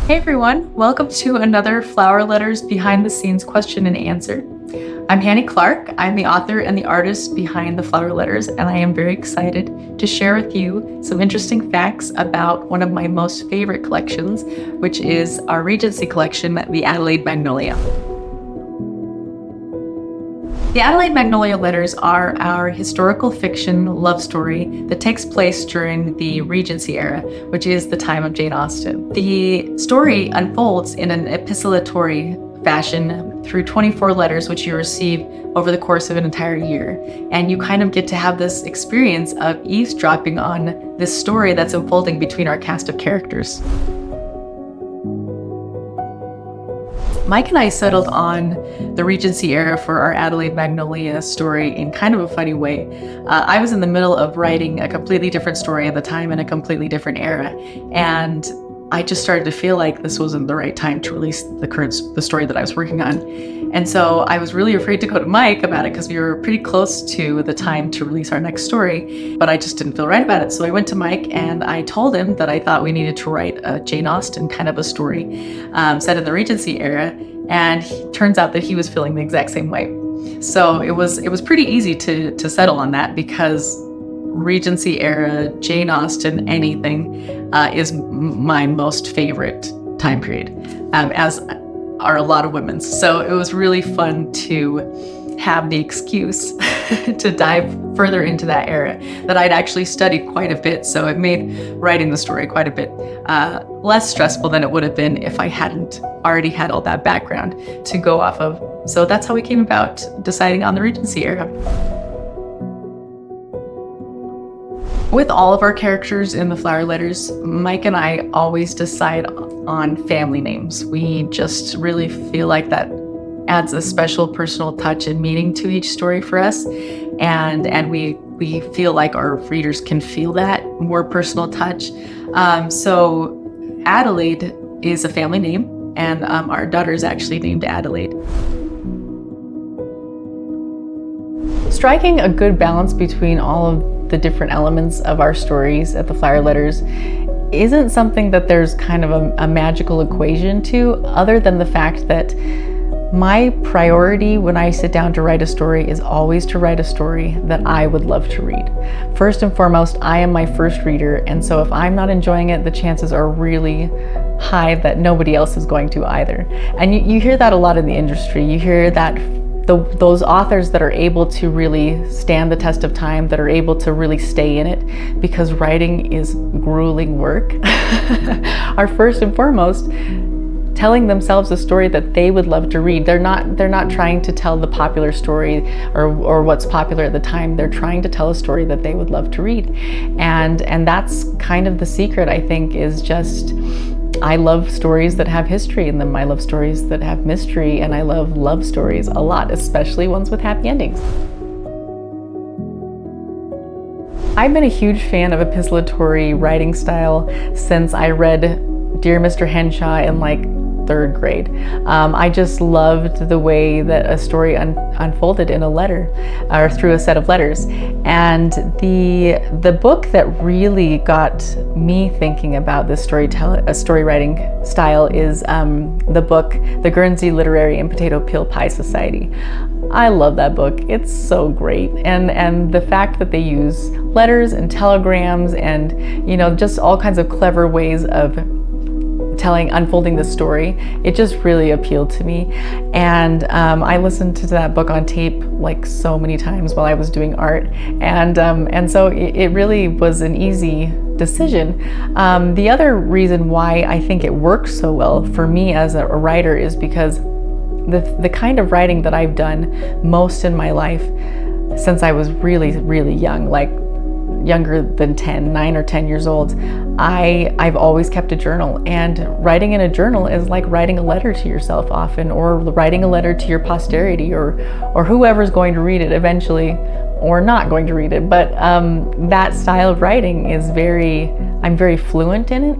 Hey everyone, welcome to another Flower Letters behind the scenes question and answer. I'm Hannie Clark. I'm the author and the artist behind the Flower Letters, and I am very excited to share with you some interesting facts about one of my most favorite collections, which is our Regency collection, the Adelaide Magnolia. The Adelaide Magnolia Letters are our historical fiction love story that takes place during the Regency Era, which is the time of Jane Austen. The story unfolds in an epistolatory fashion through 24 letters, which you receive over the course of an entire year. And you kind of get to have this experience of eavesdropping on this story that's unfolding between our cast of characters. Mike and I settled on the Regency Era for our Adelaide Magnolia story in kind of a funny way. I was in the middle of writing a completely different story at the time in a completely different era, and I just started to feel like this wasn't the right time to release the story that I was working on. And so I was really afraid to go to Mike about it because we were pretty close to the time to release our next story, but I just didn't feel right about it. So I went to Mike and I told him that I thought we needed to write a Jane Austen kind of a story set in the Regency era, and turns out that he was feeling the exact same way. So it was pretty easy to settle on that because Regency era, Jane Austen, anything is my most favorite time period, as are a lot of women's. So it was really fun to have the excuse to dive further into that era that I'd actually studied quite a bit. So it made writing the story quite a bit less stressful than it would have been if I hadn't already had all that background to go off of. So that's how we came about deciding on the Regency era. With all of our characters in the Flower Letters, Mike and I always decide on family names. We just really feel like that adds a special personal touch and meaning to each story for us. And we feel like our readers can feel that more personal touch. So Adelaide is a family name, and our daughter is actually named Adelaide. Striking a good balance between all of the different elements of our stories at the Flower Letters isn't something that there's kind of a magical equation to, other than the fact that my priority when I sit down to write a story is always to write a story that I would love to read. First and foremost, I am my first reader, and so if I'm not enjoying it, the chances are really high that nobody else is going to either. And you hear that a lot in the industry. You hear that those authors that are able to really stand the test of time, that are able to really stay in it, because writing is grueling work, are first and foremost telling themselves a story that they would love to read. They're not trying to tell the popular story or what's popular at the time. They're trying to tell a story that they would love to read. And that's kind of the secret, I think, is just I love stories that have history in them. I love stories that have mystery, and I love stories a lot, especially ones with happy endings. I've been a huge fan of epistolatory writing style since I read Dear Mr. Henshaw in like third grade. I just loved the way that a story unfolded in a letter or through a set of letters. And the book that really got me thinking about this story writing style is the book The Guernsey Literary and Potato Peel Pie Society. I love that book. It's so great. And the fact that they use letters and telegrams and just all kinds of clever ways of unfolding the story, it just really appealed to me. And I listened to that book on tape like so many times while I was doing art, and so it really was an easy decision. The other reason why I think it works so well for me as a writer is because the kind of writing that I've done most in my life since I was really, really young, like younger than 9 or 10 years old, I've always kept a journal, and writing in a journal is like writing a letter to yourself often, or writing a letter to your posterity, or whoever's going to read it eventually, or not going to read it. But that style of writing is I'm very fluent in it.